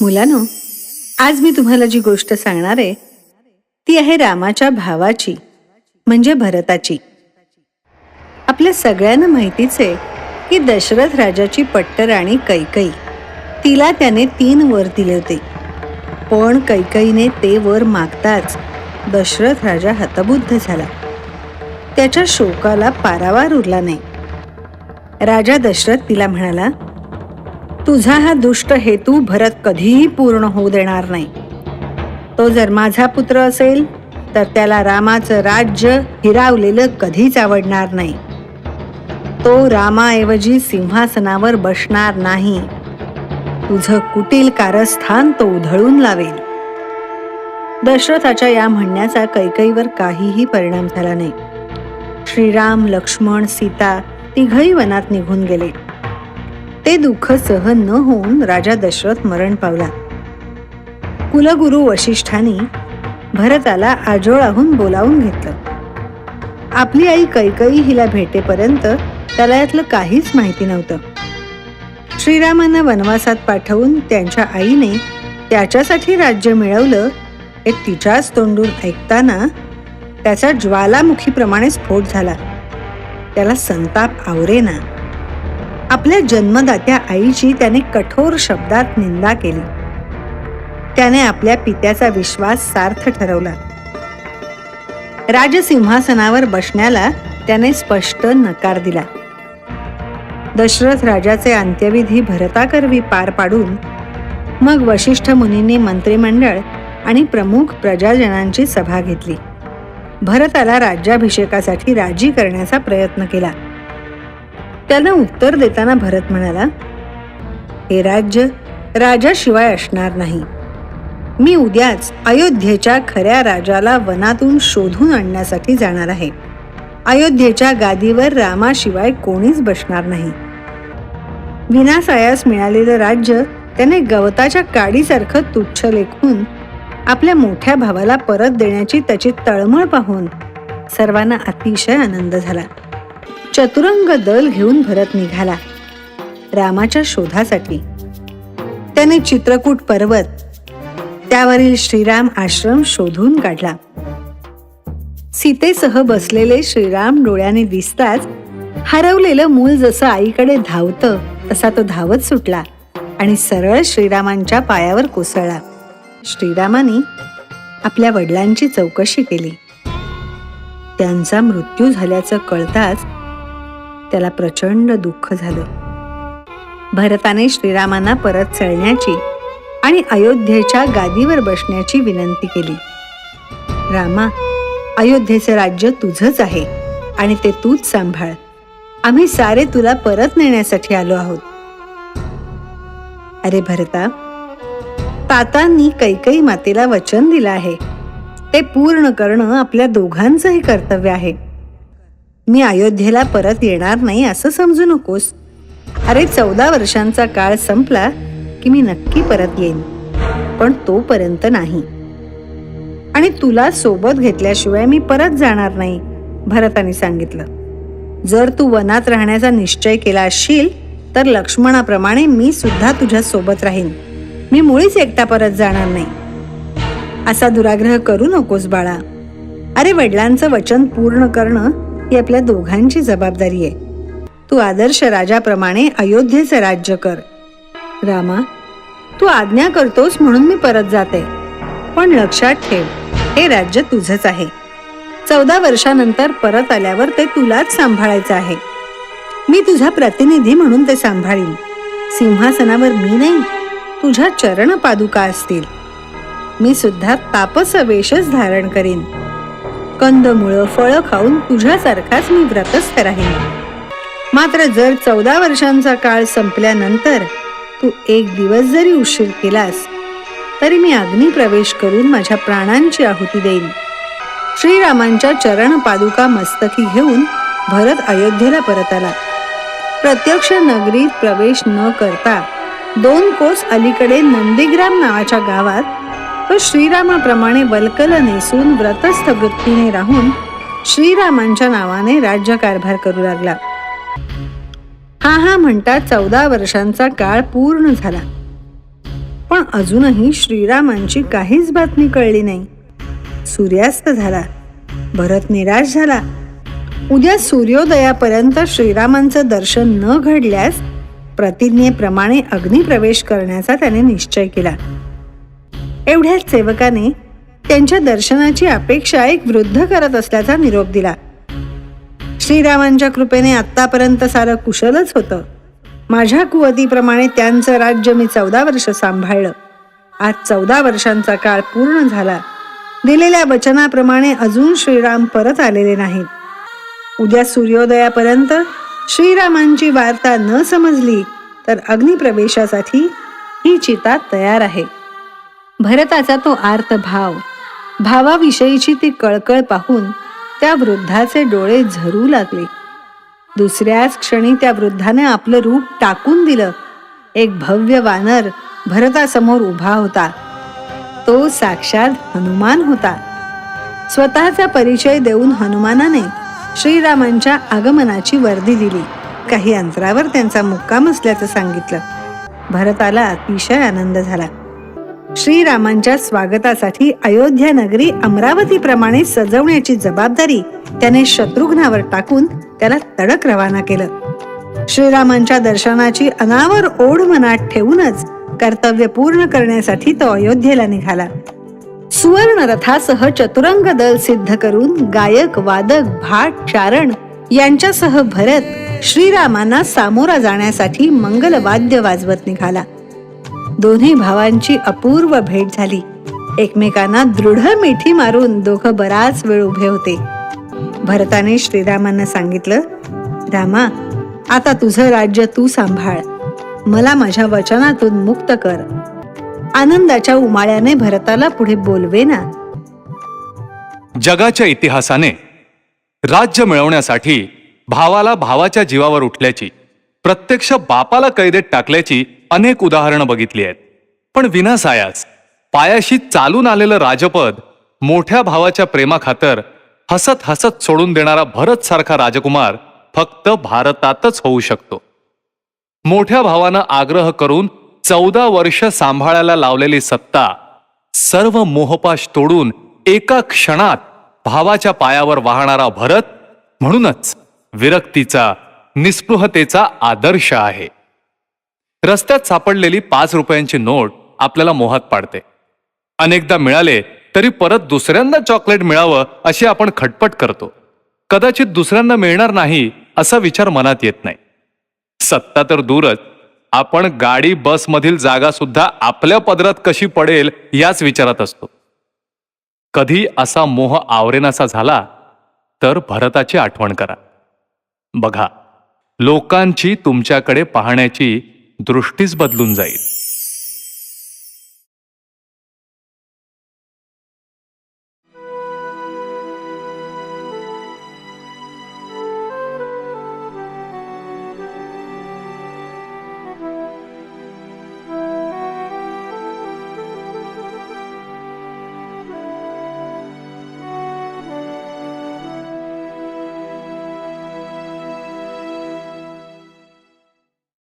मुलांनो, आज मी तुम्हाला जी गोष्ट सांगणार आहे ती आहे रामाच्या भावाची, म्हणजे भरताची. आपल्या सगळ्यांना माहितीच आहे की दशरथ राजाची पट्टराणी कैकई, तिला त्याने 3 वर दिले होते. पण कैकईने ते वर मागताच दशरथ राजा हतबुद्ध झाला. त्याच्या शोकाला पारावार उरला नाही. राजा दशरथ तिला म्हणाला, तुझा हा दुष्ट हेतू भरत कधीही पूर्ण होऊ देणार नाही. तो जर माझा पुत्र असेल तर त्याला रामाचं राज्य हिरावलेलं कधीच आवडणार नाही. तो रामाऐवजी सिंहासनावर बसणार नाही. तुझं कुटील कारस्थान तो उधळून लावेल. दशरथाच्या या म्हणण्याचा कैकईवर काहीही परिणाम झाला नाही. श्रीराम, लक्ष्मण, सीता तिघही वनात निघून गेले. ते दुःख सहन न होऊन राजा दशरथ मरण पावला. कुलगुरू वशिष्ठांनी भरताला आजोळाहून बोलावून घेतलं. आपली आई कैकई हिला भेटेपर्यंत त्याला यातलं काहीच माहिती नव्हतं. श्रीरामांना वनवासात पाठवून त्यांच्या आईने त्याच्यासाठी राज्य मिळवलं हे तिच्याच तोंडून ऐकताना त्याचा ज्वालामुखीप्रमाणे स्फोट झाला. त्याला संताप आवरेना. आपल्या जन्मदात्या आईची त्याने कठोर शब्दात निंदा केली. त्याने आपल्या पित्याचा विश्वास सार्थ ठरवला. राजसिंहासनावर बसण्याला त्याने स्पष्ट नकार दिला. दशरथ राजाचे अंत्यविधी भरताकरवी पार पाडून मग वशिष्ठ मुनींनी मंत्रिमंडळ आणि प्रमुख प्रजाजनांची सभा घेतली. भरताला राज्याभिषेकासाठी राजी करण्याचा प्रयत्न केला. त्याला उत्तर देताना भरत म्हणाला, हे राज्य राजाशिवाय असणार नाही. मी उद्याच अयोध्येच्या खऱ्या राजाला वनातून शोधून आणण्यासाठी जाणार आहे. अयोध्येच्या गादीवर रामाशिवाय कोणीच बसणार नाही. विनासायास मिळालेलं राज्य त्याने गवताच्या काडीसारखं तुच्छ लेखून आपल्या मोठ्या भावाला परत देण्याची त्याची तळमळ पाहून सर्वांना अतिशय आनंद झाला. चतुरंग दल घेऊन भरत निघाला रामाच्या शोधासाठी. त्याने चित्रकूट पर्वत, त्यावरील श्रीराम आश्रम शोधून काढला. सीतेसह बसलेले श्रीराम डोळ्याने दिसताच हरवलेलं मूल जसं आईकडे धावतं तसा तो धावत सुटला आणि सरळ श्रीरामांच्या पायावर कोसळला. श्रीरामांनी आपल्या वडिलांची चौकशी केली. त्यांचा मृत्यू झाल्याचं कळताच त्याला प्रचंड दुःख झालं. भरताने श्रीरामांना परत चलण्याची आणि अयोध्येच्या गादीवर बसण्याची विनंती केली. रामा, अयोध्येचे राज्य तुझंच आहे आणि ते तूच सांभाळ. आम्ही सारे तुला परत नेण्यासाठी आलो आहोत. अरे भरता, तातांनी कैकई मातेला वचन दिलं आहे. ते पूर्ण करणं आपल्या दोघांचंही कर्तव्य आहे. मी अयोध्येला परत येणार नाही असं समजू नकोस. अरे 14 वर्षांचा काळ संपला की मी नक्की परत येईन, पण तोपर्यंत नाही. आणि तुला सोबत घेतल्याशिवाय मी परत जाणार नाही, भरताने सांगितलं. जर तू वनात राहण्याचा निश्चय केला असशील तर लक्ष्मणाप्रमाणे मी सुद्धा तुझ्या सोबत राहीन. मी मुळीच एकटा परत जाणार नाही. असा दुराग्रह करू नकोस बाळा. अरे वडिलांचं वचन पूर्ण करणं ही आपल्या दोघांची जबाबदारी आहे. तू आदर्श राजाप्रमाणे अयोध्येचे राज्य कर. रामा, तू आज्ञा करतोस म्हणून मी परत जाते, पण लक्षात ठेव, हे राज्य तुझंच आहे. 14 वर्षानंतर परत आल्यावर ते तुलाच सांभाळायचं आहे. मी तुझा प्रतिनिधी म्हणून ते सांभाळीन. सिंहासनावर मी नाही, तुझ्या चरण पादुका असतील. मी सुद्धा तापस वेशच धारण करीन. कंदमुळं, फळं खाऊन तुझ्यासारखाच मी व्रतस्थ राहीन. मात्र जर 14 वर्षांचा काळ संपल्यानंतर तू 1 दिवस जरी उशीर केलास तरी मी अग्नी प्रवेश करून माझ्या प्राणांची आहुती देईन. श्रीरामांच्या चरण पादुका मस्तकी घेऊन भरत अयोध्येला परत आला. प्रत्यक्ष नगरीत प्रवेश न करता 2 कोस अलीकडे नंदीग्राम नावाच्या गावात तो श्रीरामाप्रमाणे वल्कल नेसून व्रतस्थ वृत्तीने राहून श्रीरामांच्या नावाने राज्यकारभार करू लागला. हा म्हणता 14 वर्षांचा काळ पूर्ण झाला. पण अजूनही श्रीरामांची काहीच बातमी कळली नाही. सूर्यास्त झाला. भरत निराश झाला. उद्या सूर्योदयापर्यंत श्रीरामांचं दर्शन न घडल्यास प्रतिज्ञेप्रमाणे अग्निप्रवेश करण्याचा त्याने निश्चय केला. एवढ्याच सेवकाने त्यांच्या दर्शनाची अपेक्षा एक वृद्ध करत असल्याचा निरोप दिला. श्रीरामांच्या कृपेने आत्तापर्यंत सारं कुशलच होतं. माझ्या कुवतीप्रमाणे त्यांचं राज्य मी 14 वर्ष सांभाळलं. आज 14 वर्षांचा काळ पूर्ण झाला. दिलेल्या वचनाप्रमाणे अजून श्रीराम परत आलेले नाहीत. उद्या सूर्योदयापर्यंत श्रीरामांची वार्ता न समजली तर अग्निप्रवेशासाठी ही चिता तयार आहे. भरताचा तो आर्त भाव, भावाविषयीची ती कळकळ पाहून त्या वृद्धाचे डोळे झरू लागले. दुसऱ्याच क्षणी त्या वृद्धाने आपलं रूप टाकून दिलं. एक भव्य वानर भरतासमोर उभा होता. तो साक्षात हनुमान होता. स्वतःचा परिचय देऊन हनुमानाने श्रीरामांच्या आगमनाची वर्दी दिली. काही अंतरावर त्यांचा मुक्काम असल्याचं सांगितलं. भरताला अतिशय आनंद झाला. श्रीरामांच्या स्वागतासाठी अयोध्या नगरी अमरावतीप्रमाणे सजवण्याची जबाबदारी त्याने शत्रुघ्नावर टाकून त्याला तडक रवाना केलं. श्रीरामांच्या दर्शनाची अनावर ओढ मनात ठेवूनच कर्तव्य पूर्ण करण्यासाठी तो अयोध्येला निघाला. सुवर्ण रथासह चतुरंग दल सिद्ध करून गायक, वादक, भाट, चारण यांच्यासह भरत श्रीरामांना सामोरा जाण्यासाठी मंगलवाद्य वाजवत निघाला. दोन्ही भावांची अपूर्व भेट झाली. एकमेकांना दृढ मिठी मारून दोघं बराच वेळ उभे होते. भरताने श्रीरामांना सांगितलं, रामा, आता तुझं राज्य तू सांभाळ. मला माझ्या वचनातून मुक्त कर. आनंदाच्या उमाळ्याने भरताला पुढे बोलवेना. जगाच्या इतिहासाने राज्य मिळवण्यासाठी भावाला भावाच्या जीवावर उठल्याची, प्रत्यक्ष बापाला कैदेत टाकल्याची अनेक उदाहरणं बघितली आहेत. पण विनासायास पायाशी चालून आलेलं राजपद मोठ्या भावाच्या प्रेमाखातर हसत हसत सोडून देणारा भरत सारखा राजकुमार फक्त भारतातच होऊ शकतो. मोठ्या भावानं आग्रह करून 14 वर्ष सांभाळायला लावलेली सत्ता सर्व मोहपाश तोडून एका क्षणात भावाच्या पायावर वाहणारा भरत म्हणूनच विरक्तीचा, निस्पृहतेचा आदर्श आहे. रस्त्यात सापडलेली 5 रुपयांची नोट आपल्याला मोहात पाडते. अनेकदा मिळाले तरी परत दुसऱ्यांदा चॉकलेट मिळावं अशी आपण खटपट करतो. कदाचित दुसऱ्यांना मिळणार नाही असा विचार मनात येत नाही. सत्ता तर दूरच, आपण गाडी बस मधील जागा सुद्धा आपल्या पदरात कशी पडेल याच विचारात असतो. कधी असा मोह आवरेनासा झाला तर भरताची आठवण करा. बघा, लोकांची तुमच्याकडे पाहण्याची दृष्टीच बदलून जाईल.